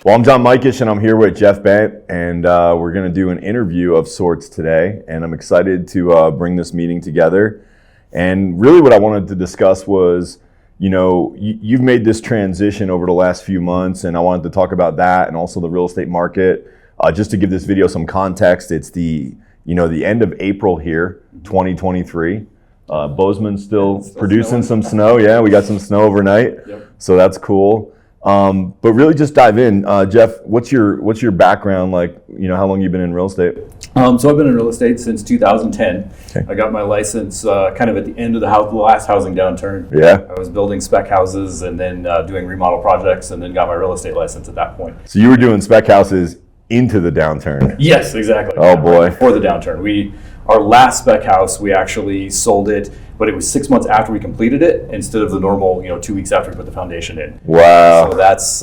Well, I'm John Mikesh, and I'm here with Jeff Bent, and we're going to do an interview of sorts today. And I'm excited to bring this meeting together. And really, what I wanted to discuss was, you've made this transition over the last few months, and I wanted to talk about that and also the real estate market. Just to give this video some context, it's the end of April here, 2023. Bozeman's still producing some snow. Yeah, we got some snow overnight, so that's cool. But really just dive in. Jeff, what's your background like? How long you been in real estate? So I've been in real estate since 2010. Okay. I got my license kind of at the end of the last housing downturn. Yeah. I was building spec houses and then doing remodel projects, and then got my real estate license at that point. So you were doing spec houses into the downturn? Yes, exactly. Oh boy. Right before the downturn. Our last spec house, we actually sold it, but it was 6 months after we completed it instead of the normal, 2 weeks after we put the foundation in. Wow. So that's,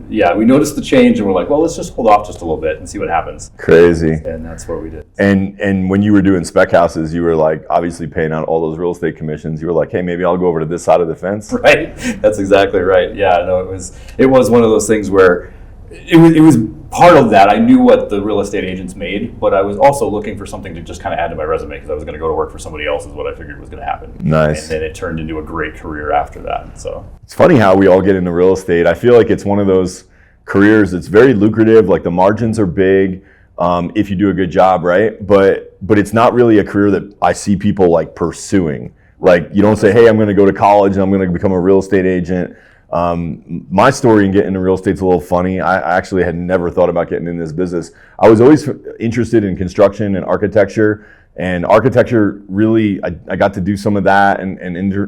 we noticed the change and we're like, well, let's just hold off just a little bit and see what happens. Crazy. And that's what we did. And when you were doing spec houses, you were like obviously paying out all those real estate commissions. You were like, hey, maybe I'll go over to this side of the fence. Right. That's exactly right. Yeah, no, it was one of those things where it was part of that. I knew what the real estate agents made, but I was also looking for something to just kind of add to my resume because I was going to go to work for somebody else is what I figured was going to happen. Nice. And then it turned into a great career after that. So it's funny how we all get into real estate. I feel like it's one of those careers that's very lucrative. Like the margins are big if you do a good job, right? But it's not really a career that I see people like pursuing. Like you don't say, hey, I'm going to go to college and I'm going to become a real estate agent. My story in getting into real estate's a little funny. I actually had never thought about getting in this business. I was always interested in construction and architecture. And architecture, really, I got to do some of that and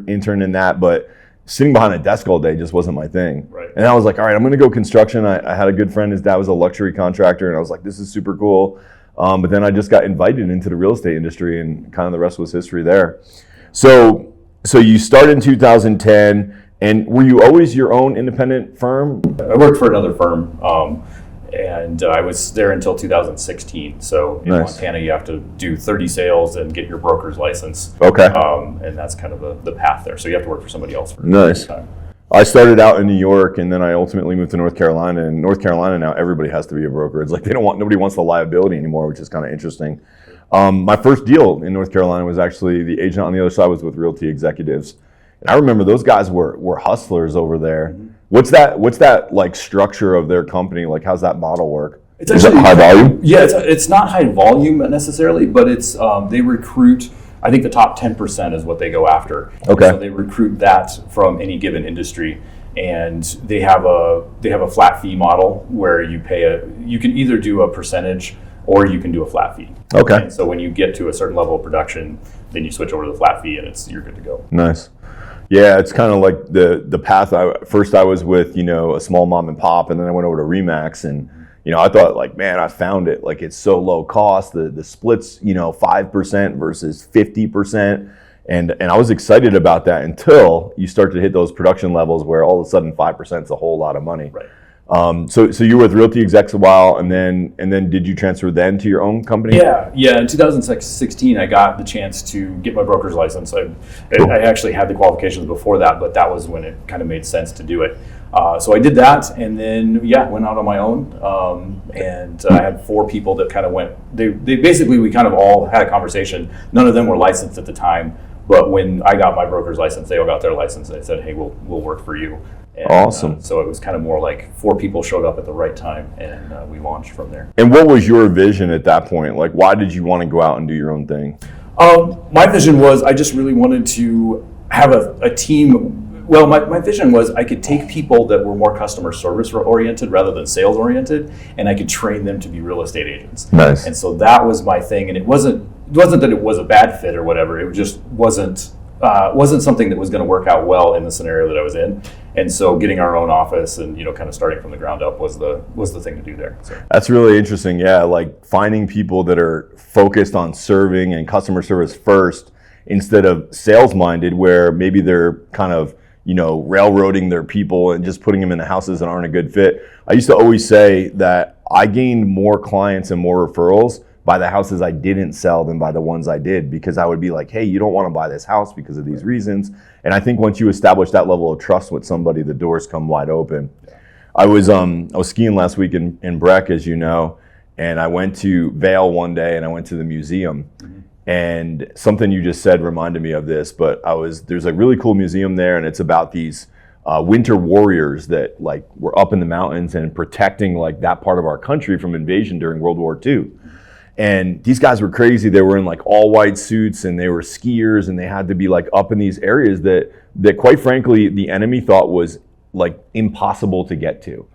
intern in that. But sitting behind a desk all day just wasn't my thing. Right. And I was like, all right, I'm going to go construction. I had a good friend. His dad was a luxury contractor. And I was like, this is super cool. But then I just got invited into the real estate industry, and kind of the rest was history there. So you started in 2010. And were you always your own independent firm? I worked for another firm, and I was there until 2016. So in Montana, you have to do 30 sales and get your broker's license. Okay. And that's kind of the path there. So you have to work for somebody else for nice. time. I started out in New York, and then I ultimately moved to North Carolina. And North Carolina now, everybody has to be a broker. It's like nobody wants the liability anymore, which is kind of interesting. My first deal in North Carolina was actually the agent on the other side was with Realty executives. And I remember those guys were hustlers over there. Mm-hmm. What's that like structure of their company? Like, how's that model work? It's actually, is it high volume? Yeah, it's not high volume necessarily, but it's they recruit. I think the top 10% is what they go after. Okay. So they recruit that from any given industry, and they have a flat fee model where you can either do a percentage or you can do a flat fee. Okay. And so when you get to a certain level of production, then you switch over to the flat fee, and you're good to go. Nice. Yeah, it's kind of like the path. First I was with, a small mom and pop, and then I went over to Remax, and, I thought like, man, I found it. Like, it's so low cost. The splits, 5% versus 50%. And I was excited about that until you start to hit those production levels where all of a sudden 5% is a whole lot of money. Right. So you were with Realty execs a while, and then did you transfer then to your own company? Yeah. In 2016, I got the chance to get my broker's license. I actually had the qualifications before that, but that was when it kind of made sense to do it. So I did that, and then went out on my own. And I had 4 people that kind of went. They basically, we kind of all had a conversation. None of them were licensed at the time, but when I got my broker's license, they all got their license. And they said, hey, we'll work for you. And, awesome. So it was kind of more like 4 people showed up at the right time, and we launched from there. And what was your vision at that point? Like, why did you want to go out and do your own thing? My vision was I just really wanted to have a team. Well, my vision was I could take people that were more customer service oriented rather than sales oriented, and I could train them to be real estate agents. Nice. And so that was my thing. And it wasn't that it was a bad fit or whatever. It just wasn't something that was going to work out well in the scenario that I was in. And so getting our own office and kind of starting from the ground up was the thing to do there. So. That's really interesting. Yeah, like finding people that are focused on serving and customer service first instead of sales minded, where maybe they're kind of railroading their people and just putting them in the houses that aren't a good fit. I used to always say that I gained more clients and more referrals by the houses I didn't sell than by the ones I did, because I would be like, hey, you don't want to buy this house because of these reasons. And I think once you establish that level of trust with somebody, the doors come wide open. I was skiing last week in Breck, as you know, and I went to Vail one day and I went to the museum. And something you just said reminded me of this, but there's a really cool museum there, and it's about these winter warriors that like were up in the mountains and protecting like that part of our country from invasion during World War II. And these guys were crazy. They were in like all white suits and they were skiers, and they had to be like up in these areas that quite frankly the enemy thought was like impossible to get to.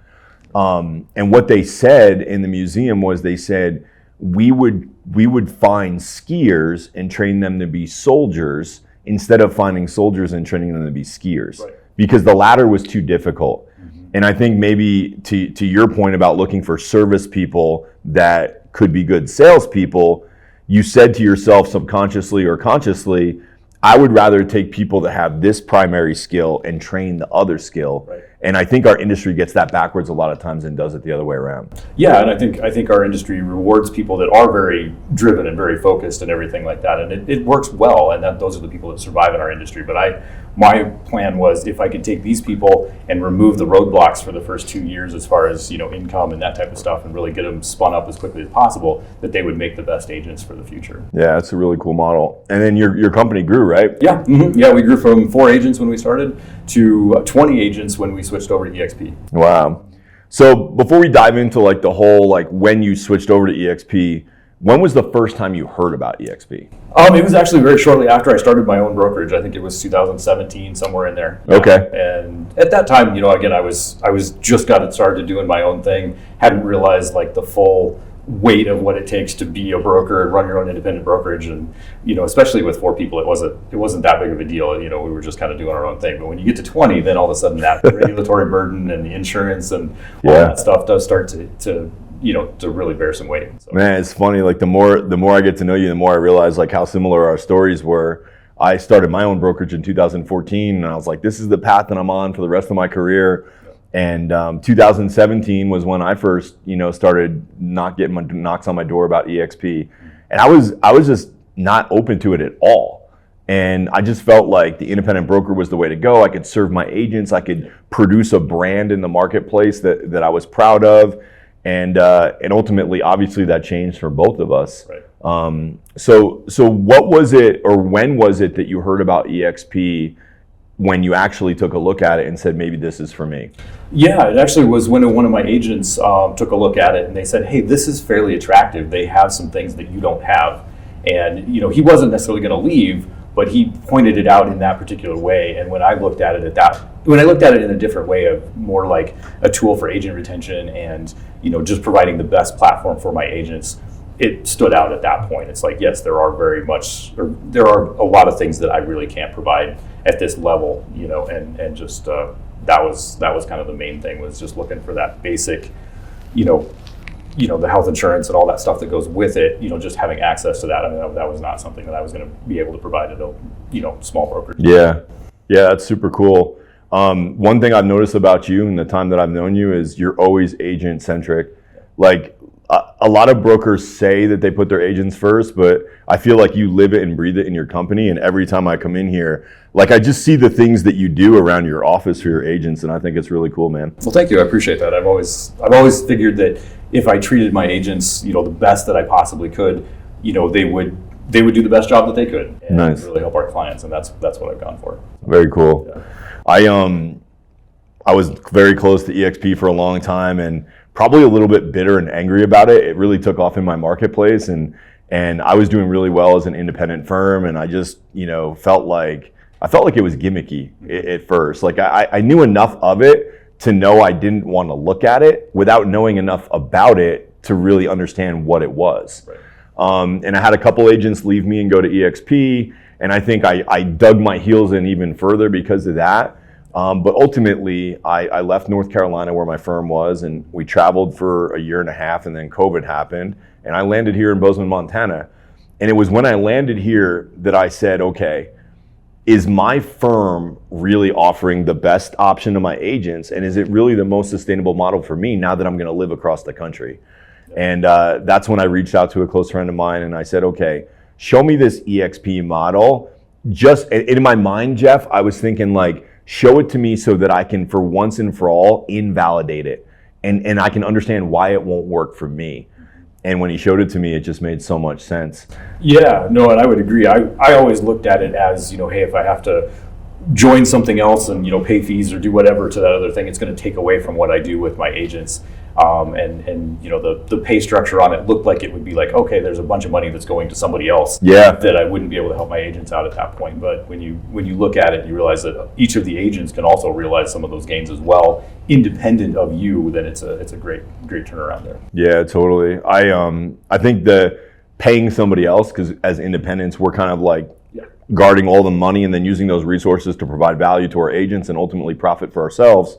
And what they said in the museum was, they said we would find skiers and train them to be soldiers instead of finding soldiers and training them to be skiers, right? Because the latter was too difficult. And I think maybe to your point about looking for service people that could be good salespeople, you said to yourself subconsciously or consciously, I would rather take people that have this primary skill and train the other skill. Right. And I think our industry gets that backwards a lot of times and does it the other way around. Yeah, and I think our industry rewards people that are very driven and very focused and everything like that, and it works well, and those are the people that survive in our industry. But my plan was, if I could take these people and remove the roadblocks for the first 2 years as far as income and that type of stuff, and really get them spun up as quickly as possible, that they would make the best agents for the future. Yeah, that's a really cool model. And then your company grew, right? Yeah, yeah, we grew from 4 agents when we started to 20 agents when we switched over to eXp. Wow. So before we dive into like the whole like when you switched over to eXp, when was the first time you heard about eXp? It was actually very shortly after I started my own brokerage. I think it was 2017, somewhere in there. Okay. And at that time, again, I was just got started doing my own thing. Hadn't realized like the full weight of what it takes to be a broker and run your own independent brokerage, and especially with 4 people, it wasn't that big of a deal. We were just kind of doing our own thing. But when you get to 20, then all of a sudden that regulatory burden and the insurance and all that stuff does start to really bear some weight. So. Man, it's funny. Like the more I get to know you, the more I realize like how similar our stories were. I started my own brokerage in 2014, and I was like, this is the path that I'm on for the rest of my career. And 2017 was when I first, started not getting my knocks on my door about eXp, and I was just not open to it at all. And I just felt like the independent broker was the way to go. I could serve my agents. I could produce a brand in the marketplace that I was proud of, and ultimately, obviously, that changed for both of us. Right. So what was it, or when was it that you heard about eXp? When you actually took a look at it and said, maybe this is for me? Yeah, it actually was when one of my agents took a look at it, and they said, hey, this is fairly attractive. They have some things that you don't have. And he wasn't necessarily going to leave, but he pointed it out in that particular way. And when I looked at it in a different way, of more like a tool for agent retention and just providing the best platform for my agents, it stood out at that point. It's like, yes, there are a lot of things that I really can't provide at this level, and just that was kind of the main thing, was just looking for that basic, the health insurance and all that stuff that goes with it, just having access to that. I mean, that was not something that I was going to be able to provide at a small brokerage. Yeah, that's super cool. One thing I've noticed about you in the time that I've known you is you're always agent centric. Like a lot of brokers say that they put their agents first, but I feel like you live it and breathe it in your company. And every time I come in here, like I just see the things that you do around your office for your agents, and I think it's really cool, man. Well, thank you. I appreciate that. I've always figured that if I treated my agents, the best that I possibly could, they would do the best job that they could, and nice. Really help our clients, and that's what I've gone for. Very cool. Yeah. I was very close to eXp for a long time, and probably a little bit bitter and angry about it. It really took off in my marketplace, and I was doing really well as an independent firm, and I just felt like it was gimmicky at first. Like I knew enough of it to know I didn't want to look at it without knowing enough about it to really understand what it was. Right. And I had a couple agents leave me and go to eXp, and I think I dug my heels in even further because of that. But ultimately, I left North Carolina where my firm was, and we traveled for a year and a half, and then COVID happened, and I landed here in Bozeman, Montana. And it was when I landed here that I said, okay, is my firm really offering the best option to my agents, and is it really the most sustainable model for me now that I'm going to live across the country? And that's when I reached out to a close friend of mine, and I said, okay, show me this eXp model. Just in my mind, Jeff, I was thinking like, show it to me so that I can, for once and for all, invalidate it. And I can understand why it won't work for me. And when he showed it to me, it just made so much sense. Yeah, no, and I would agree. I always looked at it as, hey, if I have to join something else and, pay fees or do whatever to that other thing, it's going to take away from what I do with my agents. And the pay structure on it looked like it would be like, okay, there's a bunch of money that's going to somebody else that I wouldn't be able to help my agents out at that point. But when you look at it, you realize that each of the agents can also realize some of those gains as well, independent of you. Then it's a great turnaround there. Yeah, totally. I think the paying somebody else, because as independents, we're kind of like guarding all the money and then using those resources to provide value to our agents and ultimately profit for ourselves.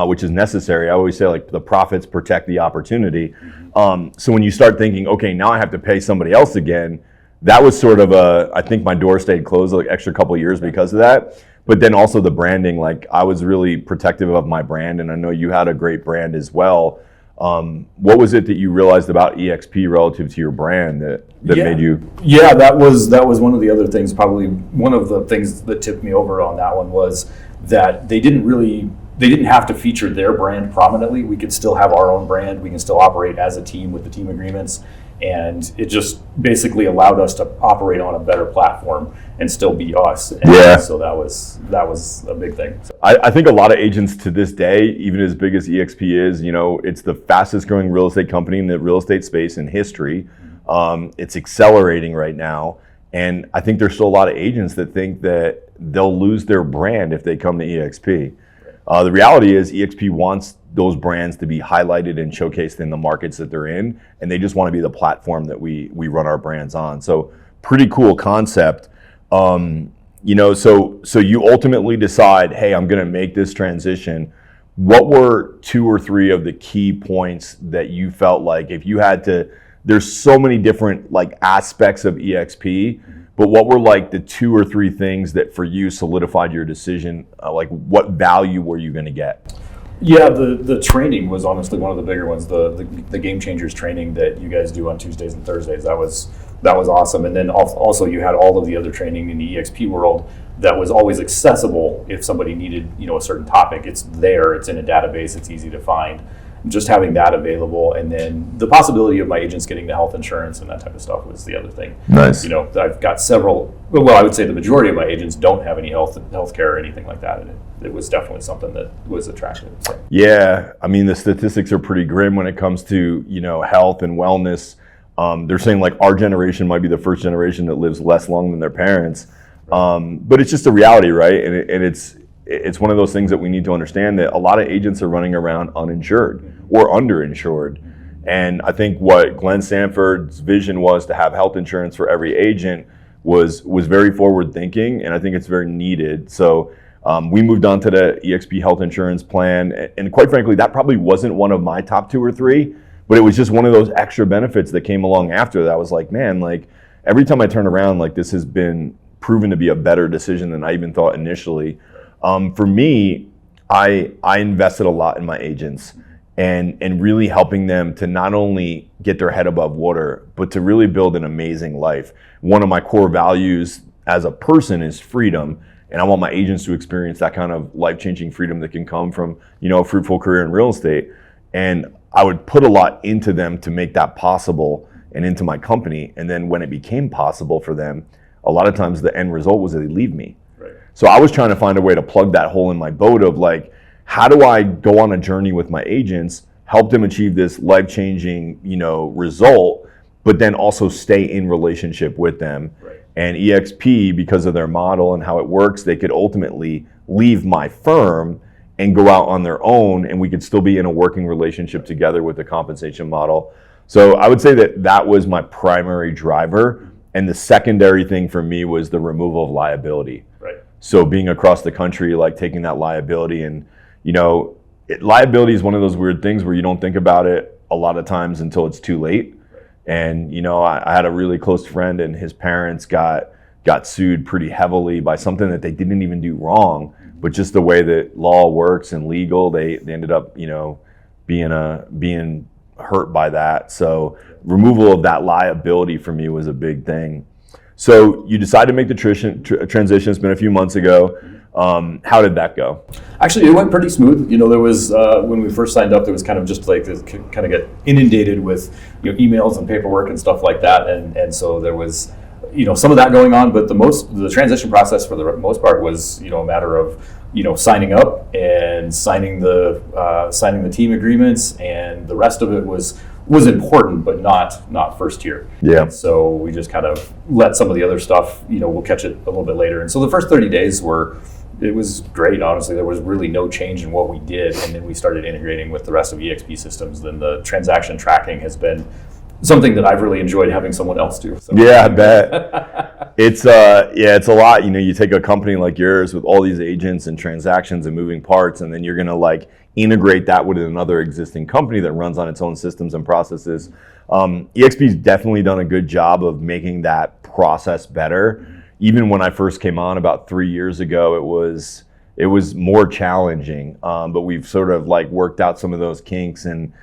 Which is necessary. I always say, like, the profits protect the opportunity. So when you start thinking, okay, now I have to pay somebody else again, that was sort of I think my door stayed closed like extra couple of years because of that. But then also the branding, like, I was really protective of my brand, and I know you had a great brand as well. What was it that you realized about eXp relative to your brand that made you? Yeah, that was one of the other things. Probably one of the things that tipped me over on that one was that they didn't have to feature their brand prominently. We could still have our own brand. We can still operate as a team with the team agreements. And it just basically allowed us to operate on a better platform and still be us. And so that was a big thing. I think a lot of agents to this day, even as big as eXp is, it's the fastest growing real estate company in the real estate space in history. It's accelerating right now. And I think there's still a lot of agents that think that they'll lose their brand if they come to eXp. The reality is eXp wants those brands to be highlighted and showcased in the markets that they're in, and they just want to be the platform that we run our brands on. So pretty cool concept. So you ultimately decide, hey, I'm going to make this transition. What were 2 or 3 of the key points that you felt like if you had to, there's so many different like aspects of eXp, but what were like the 2 or 3 things that for you solidified your decision? Like what value were you going to get? Yeah, the training was honestly one of the bigger ones. The Game Changers training that you guys do on Tuesdays and Thursdays, that was awesome. And then also you had all of the other training in the eXp world that was always accessible if somebody needed a certain topic. It's there, it's in a database, it's easy to find. Just having that available, and then the possibility of my agents getting the health insurance and that type of stuff was the other thing. Nice. I've got several. Well, I would say the majority of my agents don't have any health care or anything like that, and it was definitely something that was attractive. So. Yeah, I mean the statistics are pretty grim when it comes to health and wellness. They're saying like our generation might be the first generation that lives less long than their parents, but it's just a reality, right? And it's one of those things that we need to understand that a lot of agents are running around uninsured or underinsured. And I think what Glenn Sanford's vision was to have health insurance for every agent was very forward thinking, and I think it's very needed. So we moved on to the eXp health insurance plan, and quite frankly, that probably wasn't one of my top 2 or 3, but it was just one of those extra benefits that came along after that. I was like, man, like every time I turn around, like this has been proven to be a better decision than I even thought initially. For me, I invested a lot in my agents and really helping them to not only get their head above water, but to really build an amazing life. One of my core values as a person is freedom, and I want my agents to experience that kind of life-changing freedom that can come from a fruitful career in real estate. And I would put a lot into them to make that possible and into my company. And then when it became possible for them, a lot of times the end result was that they leave me. So I was trying to find a way to plug that hole in my boat of like, how do I go on a journey with my agents, help them achieve this life-changing, result, but then also stay in relationship with them. Right. And eXp, because of their model and how it works, they could ultimately leave my firm and go out on their own, and we could still be in a working relationship together with the compensation model. So I would say that was my primary driver. And the secondary thing for me was the removal of liability. Right. So being across the country, like taking that liability and, liability is one of those weird things where you don't think about it a lot of times until it's too late. Right. And, I had a really close friend and his parents got sued pretty heavily by something that they didn't even do wrong, but just the way that law works and legal, they ended up, being hurt by that. So removal of that liability for me was a big thing. So you decided to make the transition. It's been a few months ago. How did that go? Actually, it went pretty smooth. There was when we first signed up, there was kind of just like this, kind of get inundated with emails and paperwork and stuff like that, and so there was some of that going on. But the transition process for the most part was a matter of signing up and signing the team agreements, and the rest of it was important, but not first tier. Yeah. And so we just kind of let some of the other stuff. We'll catch it a little bit later. And so the first 30 days it was great, honestly. There was really no change in what we did, and then we started integrating with the rest of eXp systems. Then the transaction tracking has been something that I've really enjoyed having someone else do. So. Yeah, I bet. It's a lot. You take a company like yours with all these agents and transactions and moving parts, and then you're gonna like integrate that with another existing company that runs on its own systems and processes. eXp's definitely done a good job of making that process better. Even when I first came on about 3 years ago, it was more challenging, but we've sort of like worked out some of those kinks, and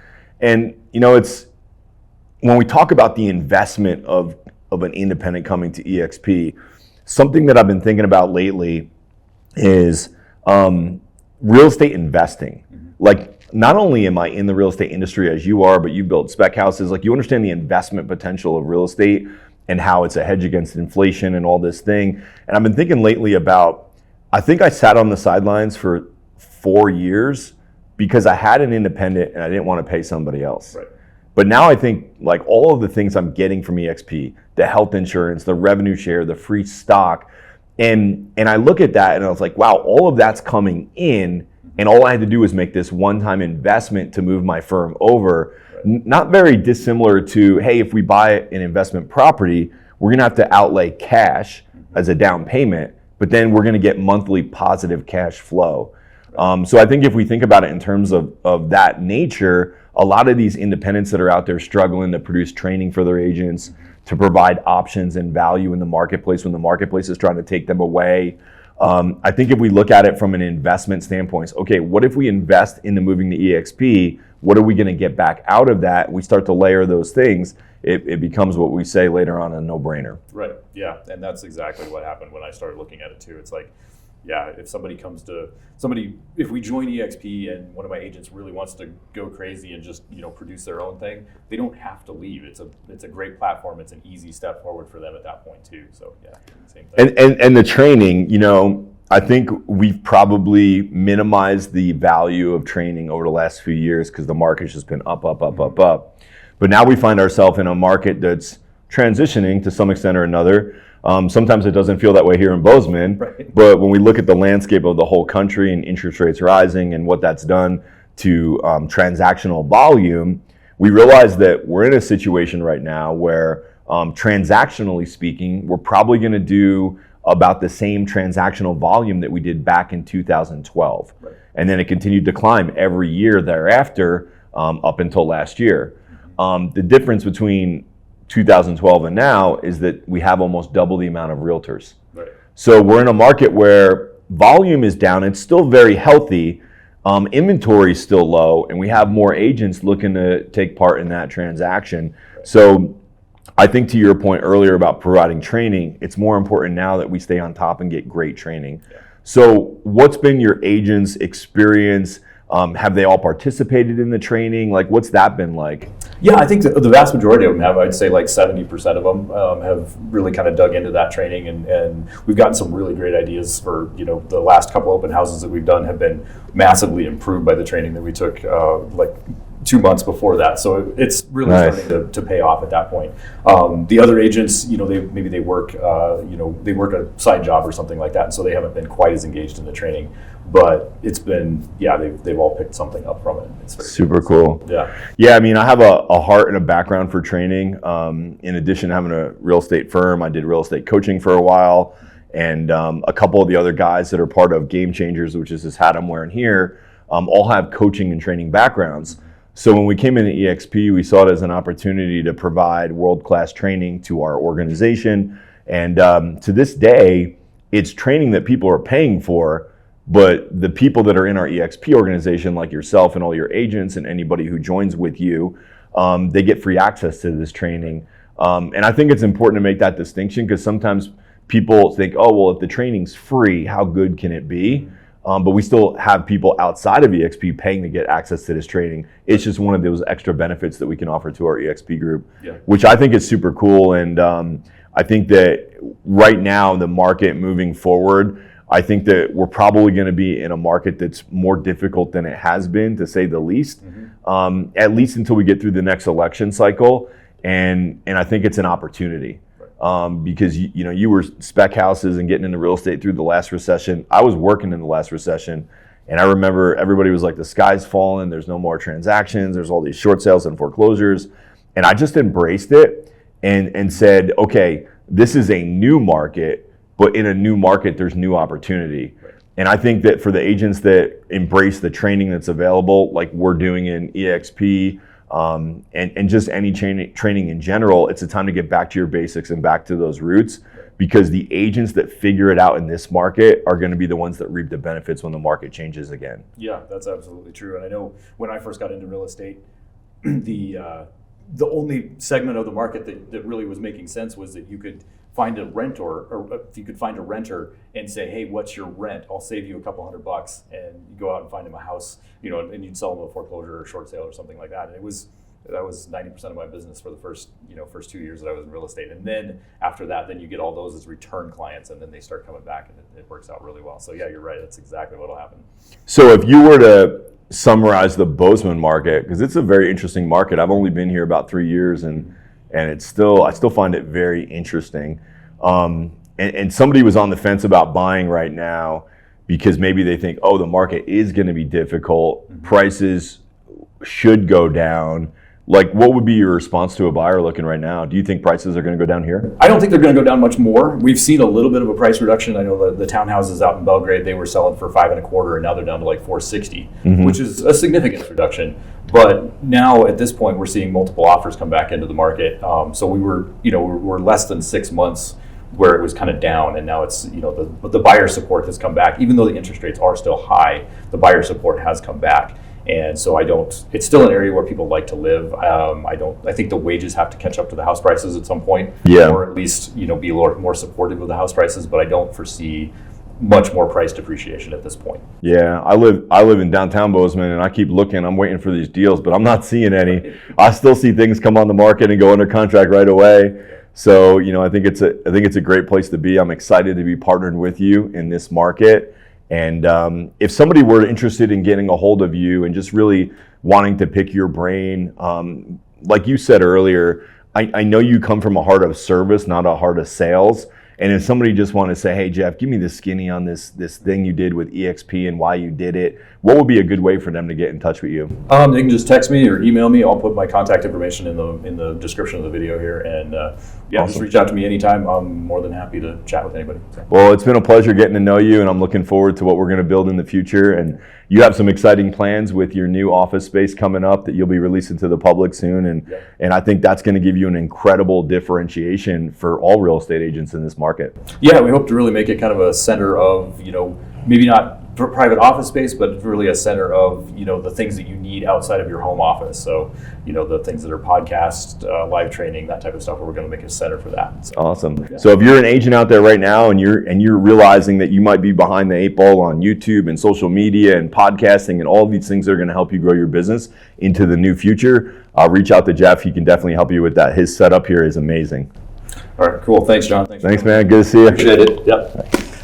it's when we talk about the investment of an independent coming to eXp, something that I've been thinking about lately is real estate investing. Like, not only am I in the real estate industry as you are, but you build spec houses, like you understand the investment potential of real estate and how it's a hedge against inflation and all this thing. And I've been thinking lately about, I think I sat on the sidelines for 4 years because I had an independent and I didn't want to pay somebody else. Right. But now I think like all of the things I'm getting from eXp, the health insurance, the revenue share, the free stock, and I look at that and I was like, wow, all of that's coming in, and all I had to do was make this one-time investment to move my firm over. Not very dissimilar to, hey, if we buy an investment property, we're gonna have to outlay cash as a down payment, but then we're gonna get monthly positive cash flow. So I think if we think about it in terms of that nature, a lot of these independents that are out there struggling to produce training for their agents, to provide options and value in the marketplace when the marketplace is trying to take them away. I think if we look at it from an investment standpoint, okay, what if we invest into moving to eXp? What are we going to get back out of that? We start to layer those things. It becomes what we say later on, a no-brainer. Right. Yeah, and that's exactly what happened when I started looking at it too. It's like, yeah, if we join eXp and one of my agents really wants to go crazy and just produce their own thing, they don't have to leave. It's a great platform. It's an easy step forward for them at that point too. So yeah, same thing. And the training, I think we've probably minimized the value of training over the last few years because the market's just been up. But now we find ourselves in a market that's transitioning to some extent or another. Sometimes it doesn't feel that way here in Bozeman, right. But when we look at the landscape of the whole country and interest rates rising and what that's done to transactional volume, we realize that we're in a situation right now where transactionally speaking, we're probably going to do about the same transactional volume that we did back in 2012. Right. And then it continued to climb every year thereafter up until last year. The difference between 2012 and now is that we have almost double the amount of realtors. Right. So we're in a market where volume is down. It's still very healthy. Inventory is still low, and we have more agents looking to take part in that transaction. Right. So I think to your point earlier about providing training, it's more important now that we stay on top and get great training. Yeah. So what's been your agents' experience? Have they all participated in the training? Like, what's that been like? Yeah, I think the vast majority of them have. I'd say like 70% of them have really kind of dug into that training, and we've gotten some really great ideas for, the last couple open houses that we've done have been massively improved by the training that we took like 2 months before that. So it's really nice. Starting to pay off at that point. The other agents, they work a side job or something like that, and so they haven't been quite as engaged in the training. But it's been, they've all picked something up from it. It's very super cool. Yeah. I mean, I have a heart and a background for training. In addition to having a real estate firm, I did real estate coaching for a while, and a couple of the other guys that are part of Game Changers, which is this hat I'm wearing here, all have coaching and training backgrounds. So when we came into eXp, we saw it as an opportunity to provide world-class training to our organization. And to this day, it's training that people are paying for, but the people that are in our eXp organization, like yourself and all your agents and anybody who joins with you, they get free access to this training. And I think it's important to make that distinction because sometimes people think, oh, well, if the training's free, how good can it be? But we still have people outside of eXp paying to get access to this training. It's just one of those extra benefits that we can offer to our eXp group, which I think is super cool. And I think that right now, the market moving forward, I think that we're probably going to be in a market that's more difficult than it has been, to say the least, at least until we get through the next election cycle. And I think it's an opportunity. Because you were spec houses and getting into real estate through the last recession. I was working in the last recession, and I remember everybody was like, the sky's falling, there's no more transactions, there's all these short sales and foreclosures. And I just embraced it and said, okay, this is a new market, but in a new market, there's new opportunity. And I think that for the agents that embrace the training that's available, like we're doing in eXp, and just any training in general, it's a time to get back to your basics and back to those roots, because the agents that figure it out in this market are going to be the ones that reap the benefits when the market changes again. Yeah, that's absolutely true. And I know when I first got into real estate, the only segment of the market that really was making sense was that you could find a renter, or if you could find a renter and say, hey, what's your rent? I'll save you a couple $100, and you go out and find him a house, and you'd sell them a foreclosure or short sale or something like that. And that was 90% of my business for the first 2 years that I was in real estate. And then after that, then you get all those as return clients, and then they start coming back, and it works out really well. So yeah, you're right. That's exactly what'll happen. So if you were to summarize the Bozeman market, because it's a very interesting market. I've only been here about 3 years, and I still find it very interesting. And somebody was on the fence about buying right now because maybe they think, oh, the market is going to be difficult. Prices should go down. Like, what would be your response to a buyer looking right now? Do you think prices are going to go down here? I don't think they're going to go down much more. We've seen a little bit of a price reduction. I know the townhouses out in Belgrade, they were selling for $5.25, and now they're down to like $460, which is a significant reduction. But now at this point, we're seeing multiple offers come back into the market. So we're less than 6 months where it was kind of down, and now it's the buyer support has come back. Even though the interest rates are still high, the buyer support has come back. And so it's still an area where people like to live. I think the wages have to catch up to the house prices at some point, or at least, be a little more supportive of the house prices, but I don't foresee much more price depreciation at this point. Yeah, I live in downtown Bozeman, and I keep looking, I'm waiting for these deals, but I'm not seeing any. I still see things come on the market and go under contract right away. So, I think it's a great place to be. I'm excited to be partnered with you in this market. And if somebody were interested in getting a hold of you and just really wanting to pick your brain, like you said earlier, I know you come from a heart of service, not a heart of sales. And if somebody just wanted to say, hey, Jeff, give me the skinny on this thing you did with eXp and why you did it, what would be a good way for them to get in touch with you? They can just text me or email me. I'll put my contact information in the description of the video here. And awesome. Just reach out to me anytime. I'm more than happy to chat with anybody. So. Well, it's been a pleasure getting to know you, and I'm looking forward to what we're going to build in the future. And you have some exciting plans with your new office space coming up that you'll be releasing to the public soon. And I think that's going to give you an incredible differentiation for all real estate agents in this market. Yeah, we hope to really make it kind of a center of, maybe not private office space, but really a center of, the things that you need outside of your home office. So, the things that are podcast, live training, that type of stuff, we're going to make a center for that. So, awesome. Yeah. So if you're an agent out there right now and you're realizing that you might be behind the 8 ball on YouTube and social media and podcasting and all of these things that are going to help you grow your business into the new future, reach out to Jeff. He can definitely help you with that. His setup here is amazing. All right, cool. Thanks, John. Thanks, man. Good to see you. Appreciate it. Yep.